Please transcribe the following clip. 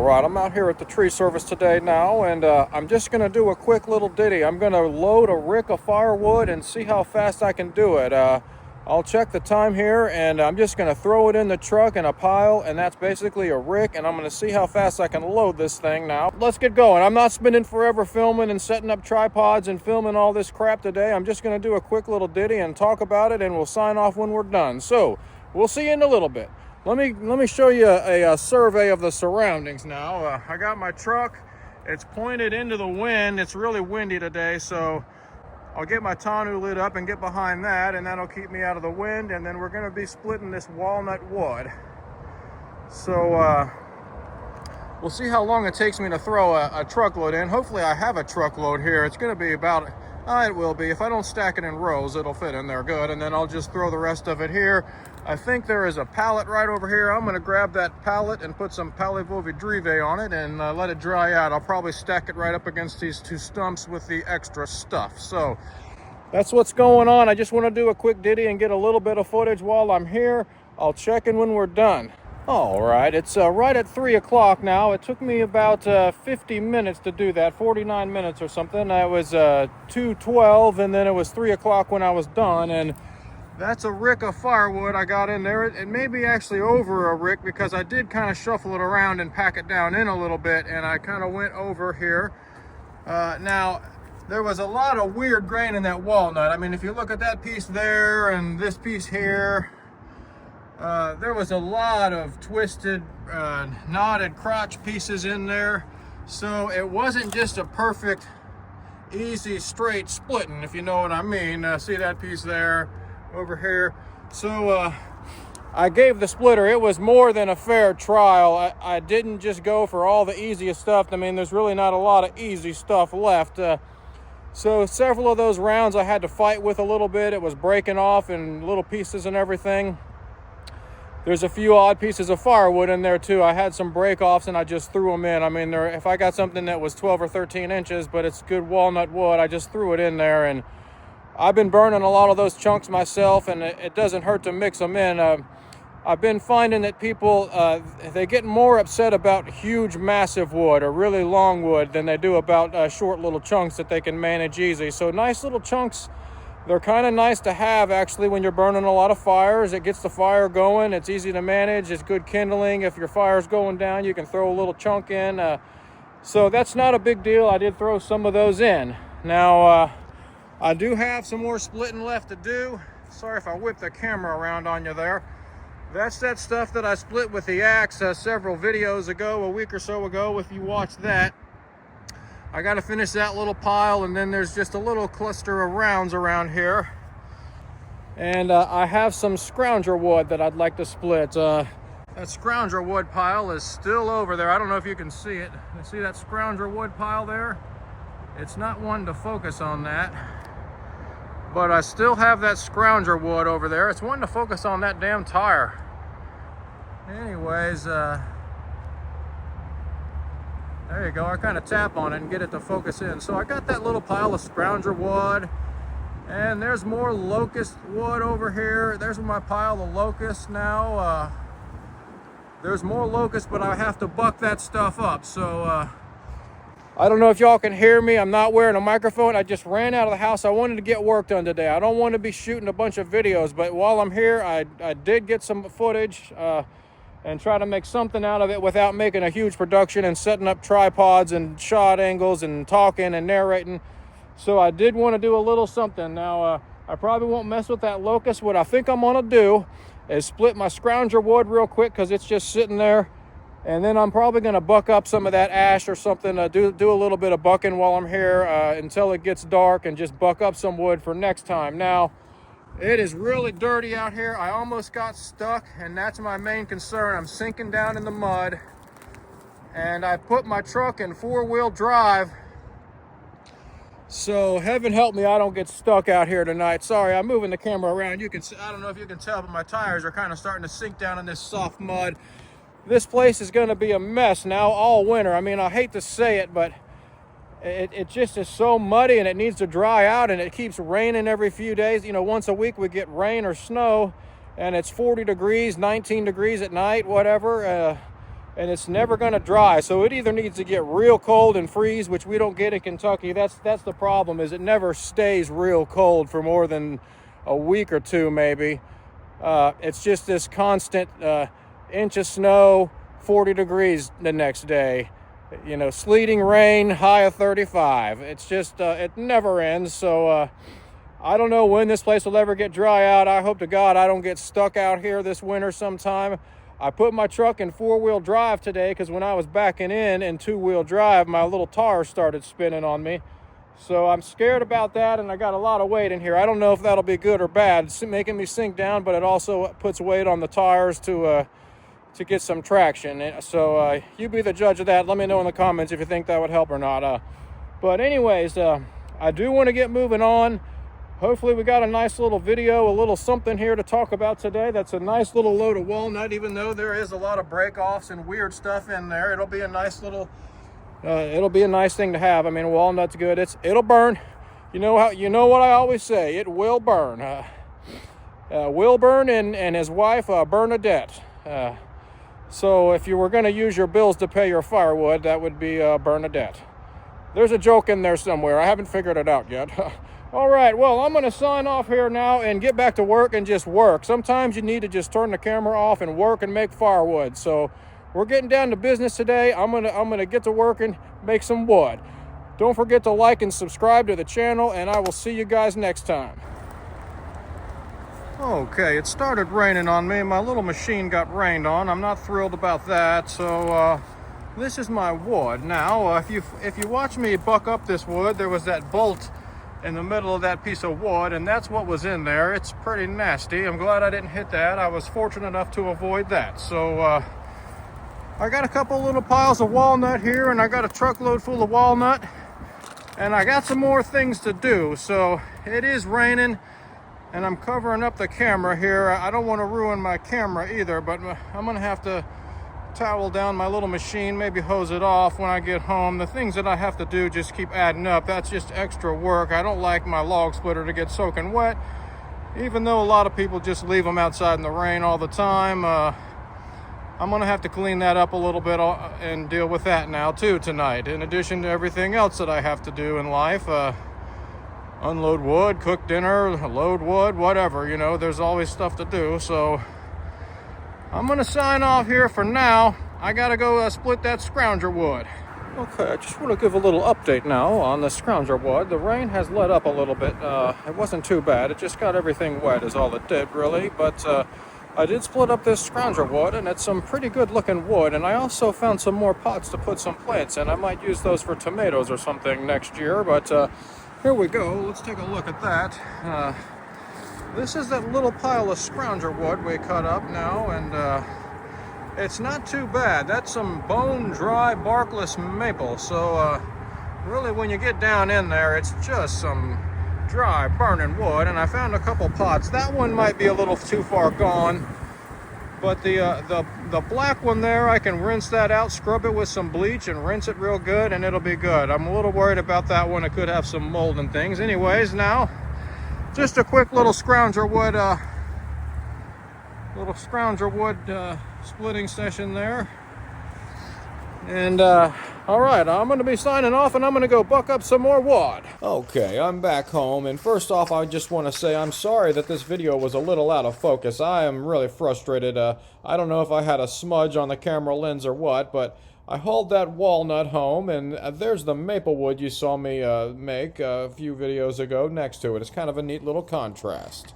right, I'm out here at the tree service today now, and I'm just going to do a quick little ditty. I'm going to load a rick of firewood and see how fast I can do it. I'll check the time here, and I'm just going to throw it in the truck in a pile, and that's basically a rick, and I'm going to see how fast I can load this thing now. Let's get going. I'm not spending forever filming and setting up tripods and filming all this crap today. I'm just going to do a quick little ditty and talk about it, and we'll sign off when we're done. So, we'll see you in a little bit. Let me show you a survey of the surroundings now. I got my truck. It's pointed into the wind. It's really windy today, so I'll get my tonneau lit up and get behind that, and that'll keep me out of the wind. And then we're going to be splitting this walnut wood. So we'll see how long it takes me to throw a truckload in. Hopefully I have a truckload here. It's going to be about, it will be. If I don't stack it in rows, it'll fit in there good. And then I'll just throw the rest of it here. I think there is a pallet right over here. I'm going to grab that pallet and put some Firewood on it and let it dry out. I'll probably stack it right up against these two stumps with the extra stuff. So that's what's going on. I just want to do a quick ditty and get a little bit of footage while I'm here. I'll check in when we're done. All right, it's right at 3 o'clock now. It took me about 50 minutes to do that, 49 minutes or something. It was 2:12, and then it was 3 o'clock when I was done. And that's a rick of firewood I got in there. It may be actually over a rick because I did kind of shuffle it around and pack it down in a little bit, and I kind of went over here. Now, there was a lot of weird grain in that walnut. I mean, if you look at that piece there and this piece here, there was a lot of twisted, knotted crotch pieces in there. So it wasn't just a perfect, easy, straight splitting, if you know what I mean. See that piece there? Over here. So I gave the splitter, it was more than a fair trial. I didn't just go for all the easiest stuff. I mean, there's really not a lot of easy stuff left. So several of those rounds I had to fight with a little bit. It was breaking off in little pieces and everything. There's a few odd pieces of firewood in there too. I had some break-offs and I just threw them in. I mean, if I got something that was 12 or 13 inches, but it's good walnut wood, I just threw it in there. And I've been burning a lot of those chunks myself, and it doesn't hurt to mix them in. I've been finding that people, they get more upset about huge, massive wood or really long wood than they do about short little chunks that they can manage easy. So nice little chunks, they're kind of nice to have actually when you're burning a lot of fires. It gets the fire going. It's easy to manage. It's good kindling. If your fire's going down, you can throw a little chunk in. So that's not a big deal. I did throw some of those in. Now, I do have some more splitting left to do. Sorry if I whipped the camera around on you there. That's that stuff that I split with the axe several videos ago, a week or so ago, if you watched that. I got to finish that little pile, and then there's just a little cluster of rounds around here. And I have some scrounger wood that I'd like to split. That scrounger wood pile is still over there. I don't know if you can see it. You see that scrounger wood pile there? It's not one to focus on that. But I still have that scrounger wood over there. It's one to focus on that damn tire. Anyways, there you go. I kind of tap on it and get it to focus in. So I got that little pile of scrounger wood. And there's more locust wood over here. There's my pile of locust now. There's more locust, but I have to buck that stuff up. So I don't know if y'all can hear me. I'm not wearing a microphone. I just ran out of the house. I wanted to get work done today. I don't want to be shooting a bunch of videos, but while I'm here, I did get some footage and try to make something out of it without making a huge production and setting up tripods and shot angles and talking and narrating. So I did want to do a little something. Now, I probably won't mess with that locust. What I think I'm going to do is split my scrounger wood real quick because it's just sitting there. And then I'm probably going to buck up some of that ash or something, do a little bit of bucking while I'm here until it gets dark, and just buck up some wood for next time. Now, it is really dirty out here. I almost got stuck, and that's my main concern. I'm sinking down in the mud, and I put my truck in 4-wheel drive. So heaven help me I don't get stuck out here tonight. Sorry, I'm moving the camera around. You can see, I don't know if you can tell, but my tires are kind of starting to sink down in this soft mud. This place is going to be a mess now all winter. I mean, I hate to say it, but it just is so muddy, and it needs to dry out, and it keeps raining every few days. You know, once a week we get rain or snow, and it's 40 degrees, 19 degrees at night, whatever. and it's never going to dry. So it either needs to get real cold and freeze, which we don't get in Kentucky. That's the problem, is it never stays real cold for more than a week or two maybe. It's just this constant inch of snow, 40 degrees the next day. You know, sleeting rain, high of 35. It's just, it never ends. So I don't know when this place will ever get dry out. I hope to God I don't get stuck out here this winter sometime. I put my truck in 4-wheel drive today because when I was backing in 2-wheel drive, my little tires started spinning on me. So I'm scared about that, and I got a lot of weight in here. I don't know if that'll be good or bad. It's making me sink down, but it also puts weight on the tires to get some traction. So you be the judge of that. Let me know in the comments if you think that would help or not. But anyways, I do want to get moving on. Hopefully we got a nice little video, a little something here to talk about today. That's a nice little load of walnut, even though there is a lot of break-offs and weird stuff in there. It'll be a nice little, it'll be a nice thing to have. I mean, walnut's good. It'll burn. You know what I always say, it will burn. Wilburn and his wife, Bernadette. So if you were going to use your bills to pay your firewood, that would be Bernadette. There's a joke in there somewhere. I haven't figured it out yet. All right, well, I'm going to sign off here now and get back to work and just work. Sometimes you need to just turn the camera off and work and make firewood. So we're getting down to business today. I'm gonna get to work and make some wood. Don't forget to like and subscribe to the channel, and I will see you guys next time. Okay, it started raining on me. My little machine got rained on. I'm not thrilled about that. So this is my wood. Now, if you watch me buck up this wood, there was that bolt in the middle of that piece of wood, and that's what was in there. It's pretty nasty. I'm glad I didn't hit that. I was fortunate enough to avoid that. So I got a couple little piles of walnut here, and I got a truckload full of walnut, and I got some more things to do. So it is raining, and I'm covering up the camera here. I don't want to ruin my camera either, but I'm gonna have to towel down my little machine, maybe hose it off when I get home. The things that I have to do just keep adding up. That's just extra work. I don't like my log splitter to get soaking wet, even though a lot of people just leave them outside in the rain all the time. I'm gonna have to clean that up a little bit and deal with that now too tonight, in addition to everything else that I have to do in life. Unload wood, cook dinner, load wood, whatever, you know, there's always stuff to do. So I'm gonna sign off here for now. I gotta go split that scrounger wood. Okay, I just want to give a little update now on the scrounger wood. The rain has let up a little bit. It wasn't too bad. It just got everything wet is all it did, really. But I did split up this scrounger wood, and it's some pretty good looking wood. And I also found some more pots to put some plants in. I might use those for tomatoes or something next year, but here we go. Let's take a look at that. This is that little pile of scrounger wood we cut up now, and it's not too bad. That's some bone dry barkless maple. So really when you get down in there, it's just some dry burning wood. And I found a couple pots. That one might be a little too far gone, but the black one there, I can rinse that out, scrub it with some bleach and rinse it real good, and it'll be good. I'm a little worried about that one. It could have some mold and things. Anyways, now just a quick little scrounger wood splitting session there. And all right, I'm going to be signing off, and I'm going to go buck up some more wood. Okay, I'm back home, and first off, I just want to say I'm sorry that this video was a little out of focus. I am really frustrated. I don't know if I had a smudge on the camera lens or what, but I hauled that walnut home, and there's the maple wood you saw me make a few videos ago next to it. It's kind of a neat little contrast.